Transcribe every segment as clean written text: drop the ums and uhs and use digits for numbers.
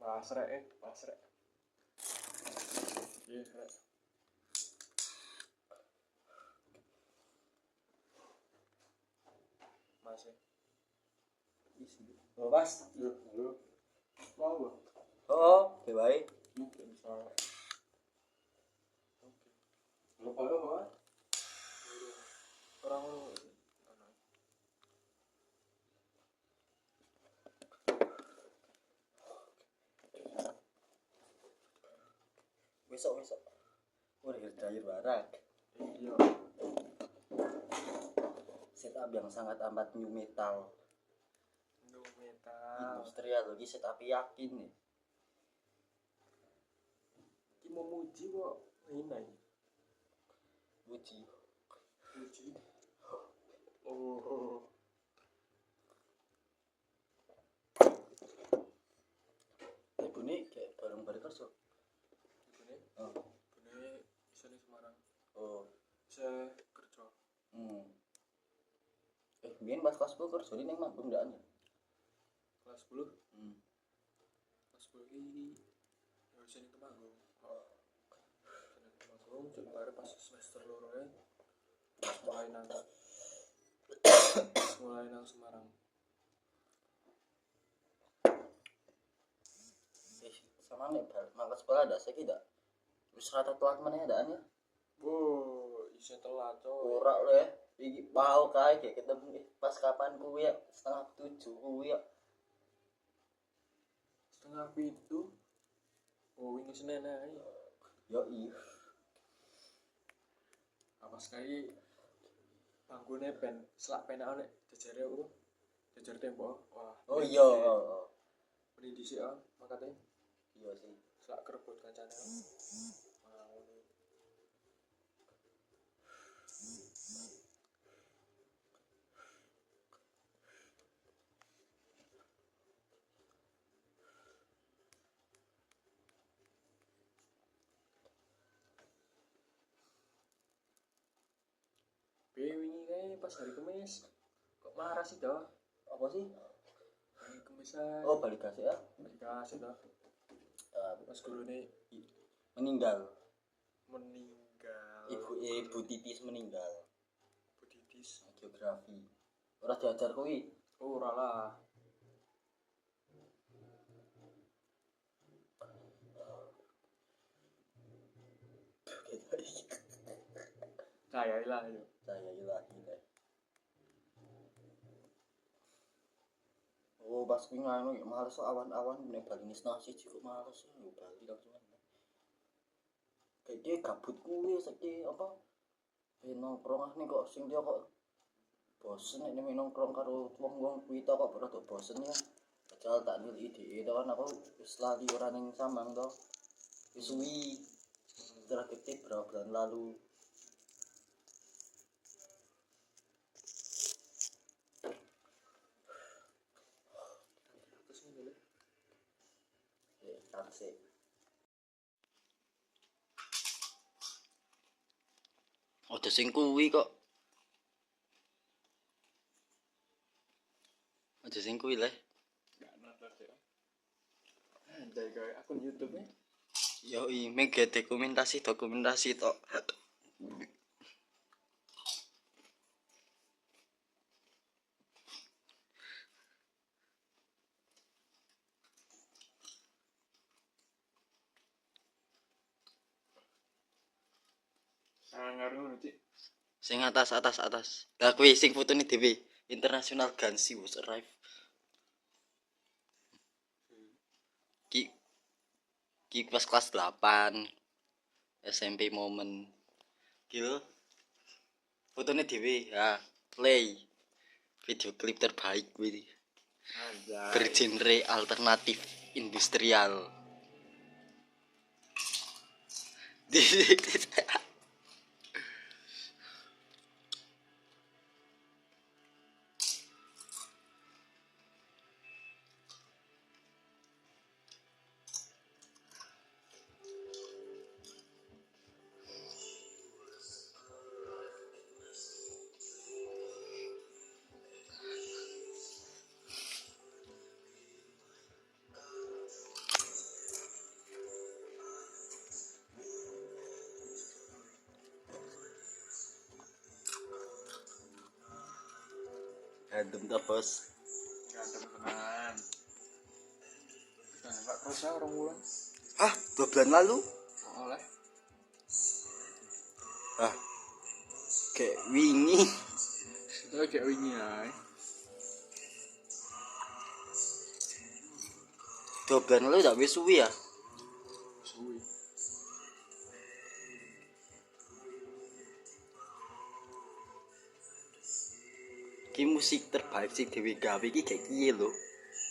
Pasrek. Iya, rek. Masih. Isi. Oh, Mas. Lu. Mau. Oh, baik. Bisa. Oke. Lu kalau apa? Orang lu. Besok. Udah kerjain barang. Iya. Setup yang sangat amat new metal. New metal. Industrial lagi setup yakin nih. Ki mau muji kok hina ini. Muji. Oh. Ibu nih kayak bareng-bareng kerja. Ibune? Oh. Ibune bisa ning Semarang. Oh. Bisa kerja. Biyen pas kelas 10 kerja ning Magelang ndak anu. Kelas 10. Kelas 10 iki ya bisa ning Temanggung. Temanggung cek bare pas semester loro ya. Mulai nang Semarang. Sama nih mangkat sekolah ada saiki ndak? Wis rata telat meneh adaan ya. Wow, isih telat coy. Ora le. Iki mau kae kayak ketemu pas kapan kuwi ya 6:30 kuwi ya. 6:30. Oh, wingi Senin ae. Yo iya. Apa sekali banggune ben selak penak nek jejere aku. Jejer tembok. Wah. Oh iya. Beli dhisik ah, makate. Iya sih. Selak kerebut kancane. Ngono. Wingi kae pas hari Kamis kok marah sih toh? Apa sih? Hari Kamisan. Oh, balik kasih ya. Balik kasih toh. Pas gurune Meninggal. Ibu Titis meninggal. Bu Titis. Geografi. Ora diajar kuwi. Oh, ora lah. Saya ilahi. Oh, pas kuwi ngono ya males awan-awan nek bali nasi cukup males yo bali langsung. Kayak dia gabut kuwi saiki apa? Nongkrong nih kok sing dia kok bosen nek nongkrong karo wong-wong kuwi to kok rada bosen ya. Padahal tak nilai ide to kan aku wis lali ora ning Samang to. Wis suwi terakhir berapa bulan lalu. Terus ngene lho. Taksi. Ojo sing kuwi kok. Aja sing kuwi le. Enggak nonton sih. Anjay gawe akun YouTube-e. Yo mega dokumentasi tok. Ngaruh ngono, Cik. Sing atas. Lah kuwi sing fotone dhewe. International Gansi was arrive. Ki pas kelas 8 SMP momen. Gil. Fotone dhewe. Ya, play. Video klip terbaik kuwi. Anjay. Bergenre alternatif industrial. Gandum ta bos. Gak ada tenan. Nah, enggak kerasa orang bulan. Ah 2 bulan lalu. Oleh. Ah kayak wingi. Itu kayak wingi ae. 2 bulan lalu tak wis suwi ya. Suwi. Ki musik terbaik sing dhewe gawe iki kayak piye lho.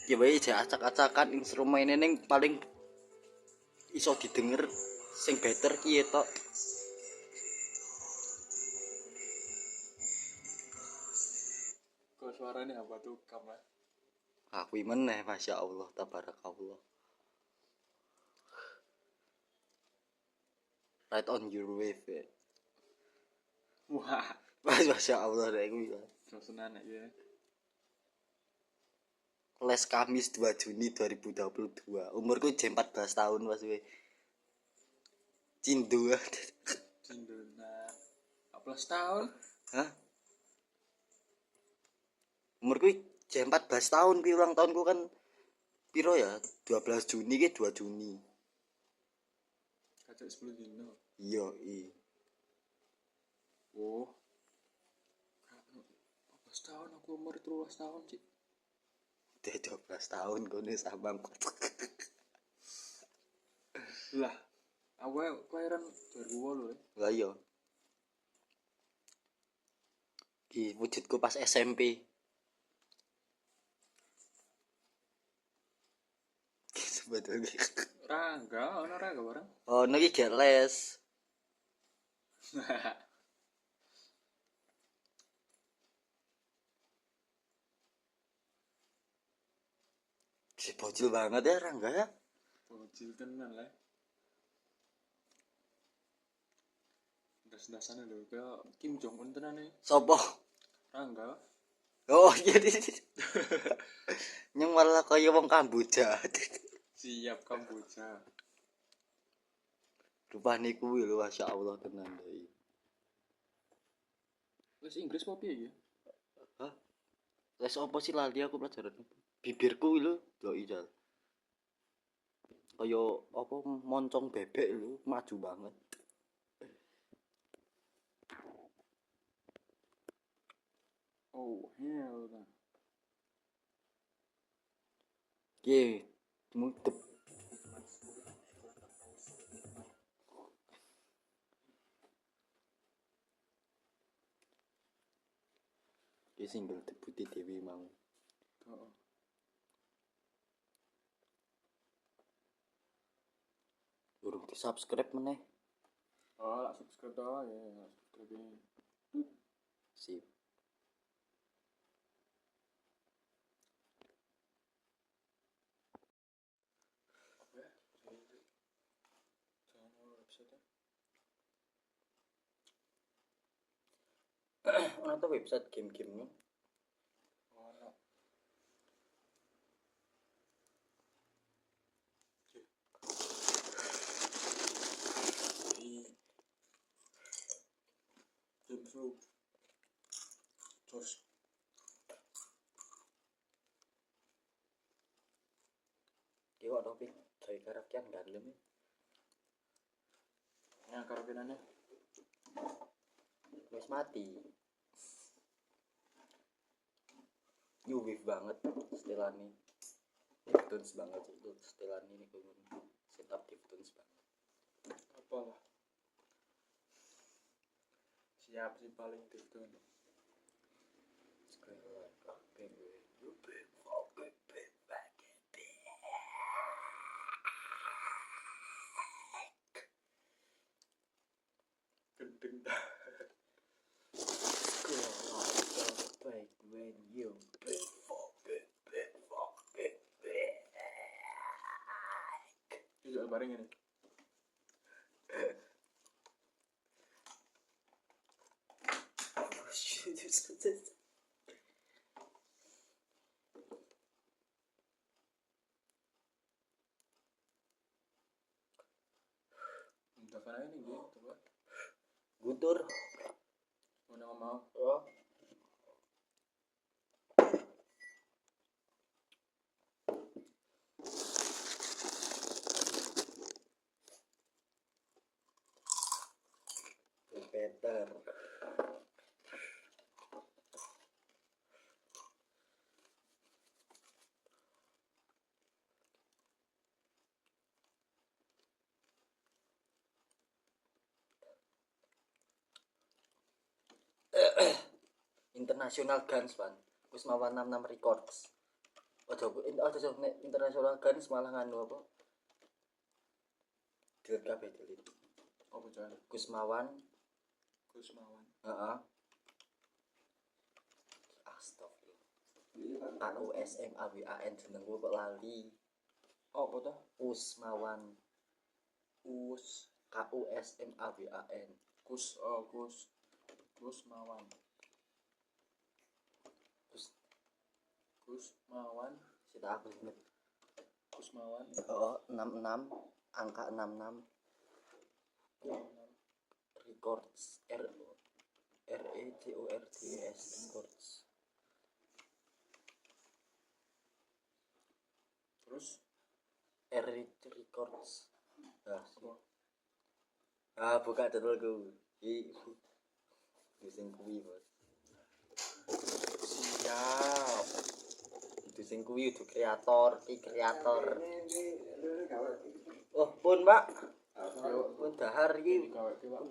Ya wae jek acak-acakan instrumene ning paling iso didengar sing better ki tok. Kok suaranya apa tuh kamu? Aku meneh Masya Allah tabarakallah. Right on your wave ya. Wah, Masya Allah rek kuwi. bosenan ya. Les Kamis 2 Juni 2022. Umurku jam 14 tahun Mas we. Cindu. Cinduna. 14 tahun. Hah? Umurku jam 14 tahun kuwi ulang tahunku kan piro ya? 12 Juni ki 2 Juni. Kacau 10 dino. Iya, Oh. 14 tahun aku umur 13 tahun sih. Udah 12 tahun kono sabang. Lah, aku kelahiran 2008 ya. Lah iya. Ki wujudku pas SMP. Sebetulnya. Ono Rangga bareng. Oh, niki gak les. Si bocil banget ya Rangga ya. Bocil tenan lah. Das-dasane lho kayak Kim Jong Un tenan e. Sopo? Rangga. Oh iya nyeng malah kaya wong Kamboja. Siap Kamboja. Rupane kuwi lho Masya Allah tenan doi. Les Inggris apa piye ya? Hah? Les opo sih lali aku pelajaran apa? Bibirku lho doi jal. Kaya apa moncong bebek lho, maju banget. Oh, hell nah. Ye, mutep. Ki single debut Dewi mau. Heeh. Urung di-subscribe meneh. Oh, lah subscribe dah ya, subscribe. Sip. Ono tuh website game-game-nya. Ono. Game Flow. Terus Ki kok topik gawe karaokean dalem. yang karaokeannya Wis mati. You wave banget setelane. Difference banget itu setelane ini gue setup difference banget. apalah. Siap sih paling itu. Sekolah baby, you big fucking big back. Gendeng dah. Sekolah back when you big fucking big. Itu bareng ini. Telepon aja nih gue, coba. Guntur. Mau nama mau. Oh. International Guns pan. Kusmawan 66 Records. Ojo nek International Guns malah nganu apa? Delete kabeh delete. Apa jan? Kusmawan, Heeh. astagfirullah. KUSMAWAN jenengku kok lali. Apa to? Kusmawan. Us KUSMAWAN. Kusmawan. Sita aku inget. Kusmawan. Oh, 66 angka 66 Records RECORDS Records. Terus Records. Buka dodolku. Itu sing kuwi, Bos. siap. Itu sing kuwi udah kreator. Oh, pun, Pak. Pun dahar iki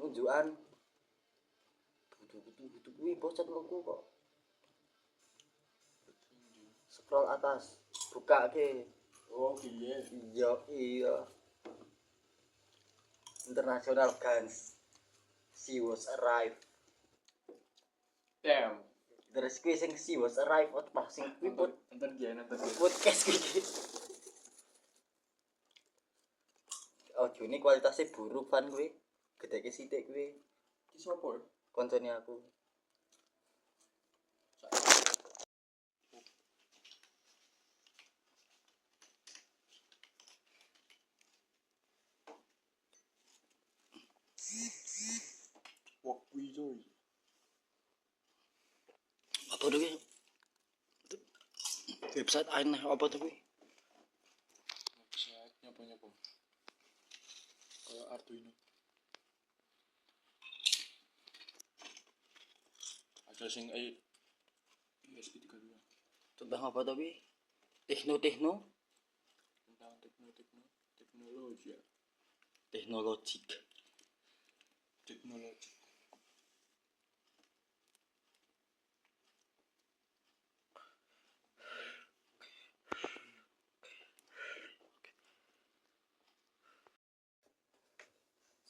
unjukan. Butuh kuwi bocet loku kok. Scroll atas. Buka ke. Oh iya. Iya. International Guns. She was arrived. Damn. Terus kuwi sing she was arrived pas sing kuwi Nonton dia. podcast kuwi. Oh, ini kualitasnya buruk kan kuwi. Gedeke sithik kuwi. Ki sopo? Koncone aku. Wak wijoy. Apa tuh kuwi? Website aneh apa tuh kuwi? Website nyapa. Kayak Arduino. Ada sing USB 32. Tentang apa tuh kuwi? Tekno. Tentang teknologi.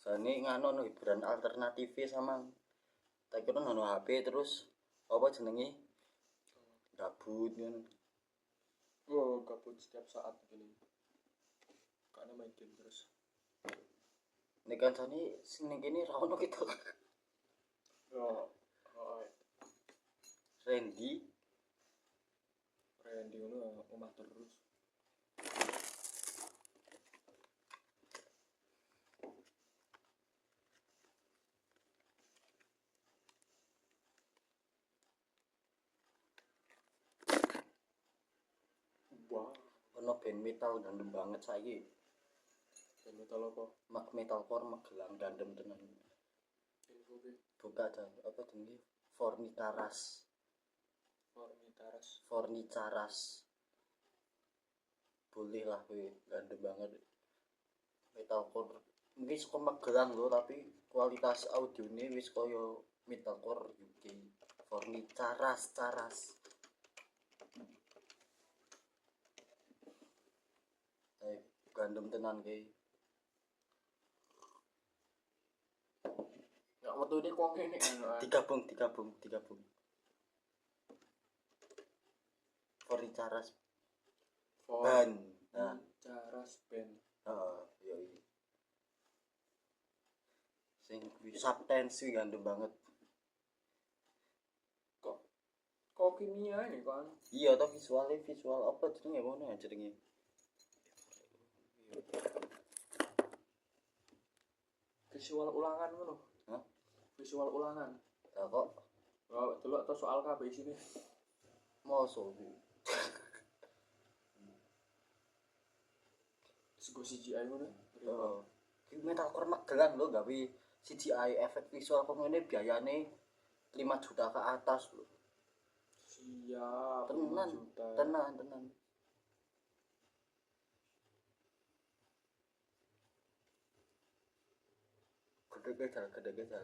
Sane ngano hiburan alternatif sama. Tak kira ngono HP terus apa jenenge? Gabut kan. Oh, gabut setiap saat gini. Karena main game terus. Nek kancane sing ning kene ra ono kita. Oh. Randy ngono omah terus. Wah, ono band metal gandem banget saiki. band metal apa? Metalcore Magelang gandem tenan. Info ki. Buka jan apa jenenge? Fornicaras. Boleh lah kowe gandem banget. Metalcore mungkin saka Magelang lho tapi kualitas audione wis kaya metalcore UK. Fornicaras. Gandem tenan ki. Enggak metu ini kok ngene kan. Digabung. Fornicaras band. Nah, Caras band. iya. Sing kuwi Substance kuwi gandem banget. Kok kimia ini kan? Iya, to visual apa jenenge ngono ya jenenge. Visual ulangan ngono. Hah? Visual ulangan. Lah kok Oh, delok to soal kabeh isine. mosok kuwi. Sego CGI ngono. Heeh. Ki metalcore Magelang lho gawe CGI efek visual kok ngene biayane 5 juta ke atas lho. Siap. Tenan. Gede-gede.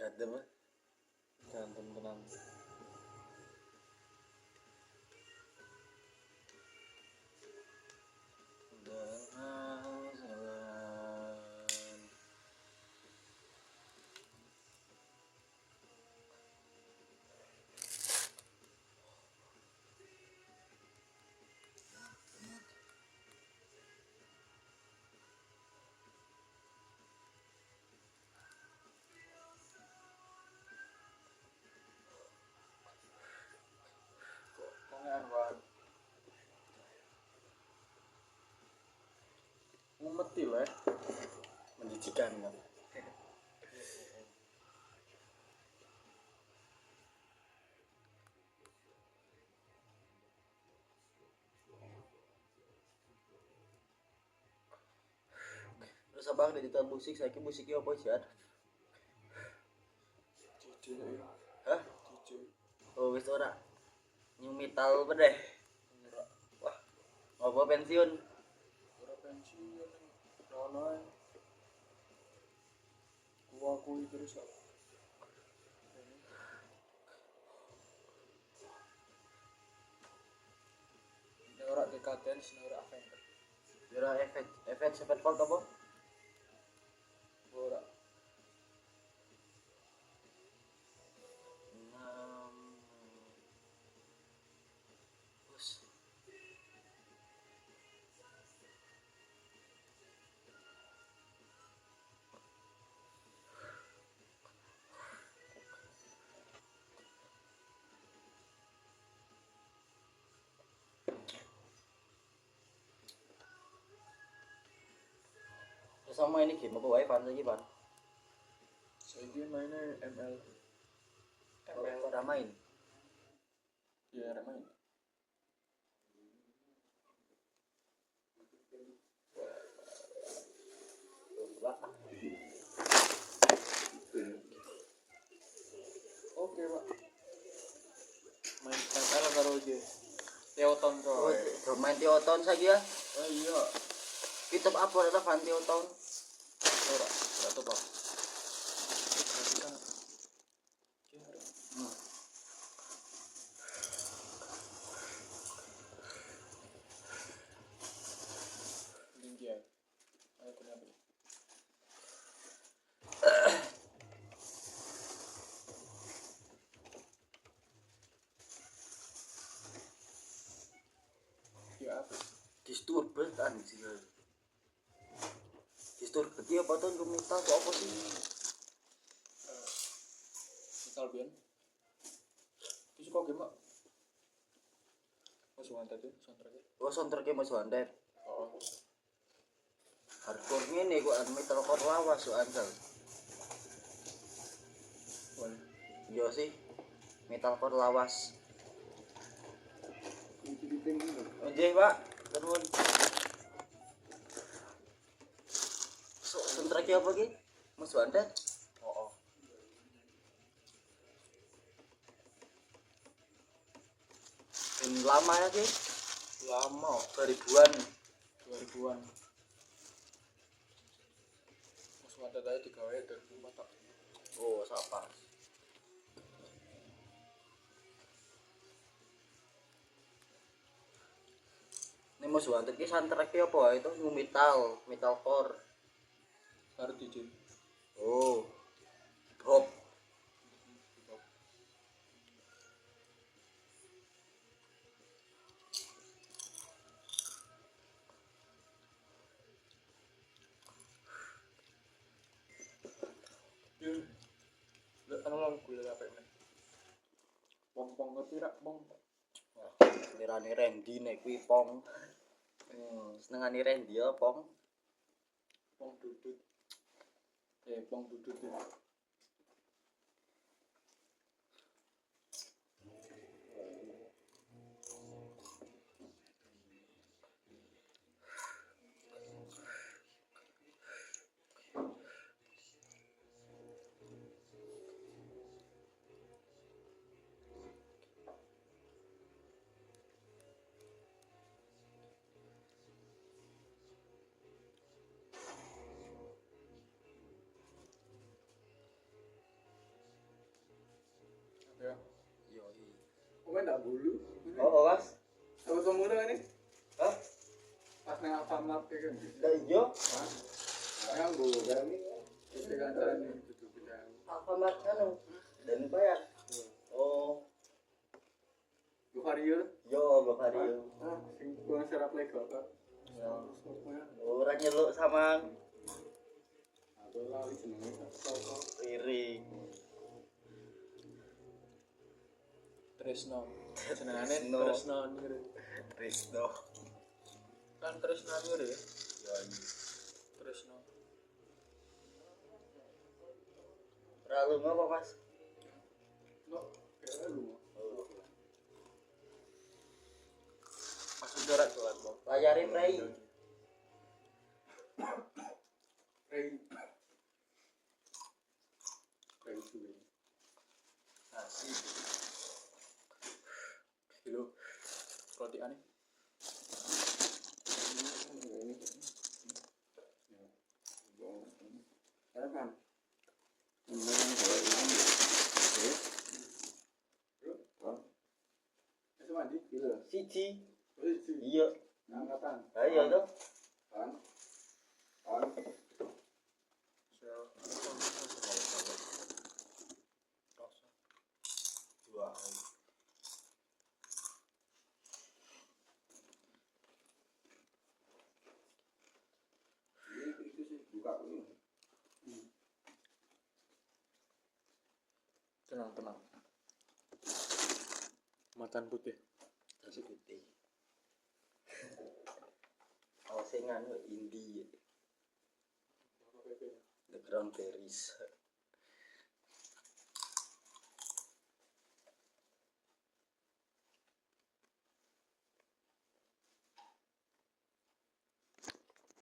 Berantem lah. berantem tenang. Mati lah. Menjijikan kan. Terus abang digital musik, saiki musiknya apa sih? DJ ya. Hah? DJ. Oh wis ora. New metal apa deh? Ora Wah, apa pensiun? ora pensiun nono ae. Kuwi terus kok. Nek ora Decadence, nek ora Avenged. Ora efek Sevenfold apa? Ora. Bos. Terus sama ini game apa wae Van lagi Van? Saiki mainnya ML. Ora main. Ya ora main. Oke, Pak. Main ML karo iki. Teoton Oh, kok. main Teoton saja ya. Oh iya. Kita apa ada Van Teoton? Ora tuh, Pak. Berarti kan kira tinggi ya. Ayo kenapa? Ya apa? Disturber kan sih. Disturber dia apa tuh minta kok apa sih? Misal biyen. Itu kok game, Pak? Mas Wanted itu soundtracknya. Oh, soundtracknya Mas Wanted. Oh. Hardcore ngene kok metalcore lawas so ansal. Wah. Yo sih. Metalcore lawas. Oke, Pak. Terus. So, soundtracknya apa ki? Mas Wanted. Oh. Film lama ya ki? Lama, 2000-an. 2000-an. Mas Wanted aja digawe 2004 tak. Oh, siapa? Ini Mas Wanted ki soundtracknya apa? Itu nu metal, metalcore. Baru DJ. Oh. Hop. Lek ana lagu lek apa ini? Pong-pong ngerti rak pong? Nirani Randy nek kuwi pong. Senengane Randy ya pong. Pong dudut. Pong dudut ya. tak bulu. Oh, Mas. Aku ketemu dengan ini. Hah? Pas nang Alfamart kan. Lah iya. Yang bu. Itu kancan ini tutup bidang. Alfamart anu. Dan bayar. Oh, Bu Vario. yo Mbak Mario. Sing kurang serap lego kok. Orang nyeluk sama Aku lali jenenge. Riri. Tresno. Jenengane Tresno. Tresno niku. Risto. Kan Tresno niku ya. Yo. Tresno. Terlalu ngapa, Mas? No, kayak lu. Masuk jarak tuh kan, Bang. Layari Prei. Rey. Rey suwe. Nasi. Kilo roti aneh. Karena kan memang kalau ini itu mandi gitu. Siji. Oh, itu. Iya. Angkatan. Ayo tuh. Kan. Dua. Itu sih buka ini. Tenang. Matan putih. Nasi putih. Oh, sing anu indie. The Crown Paris.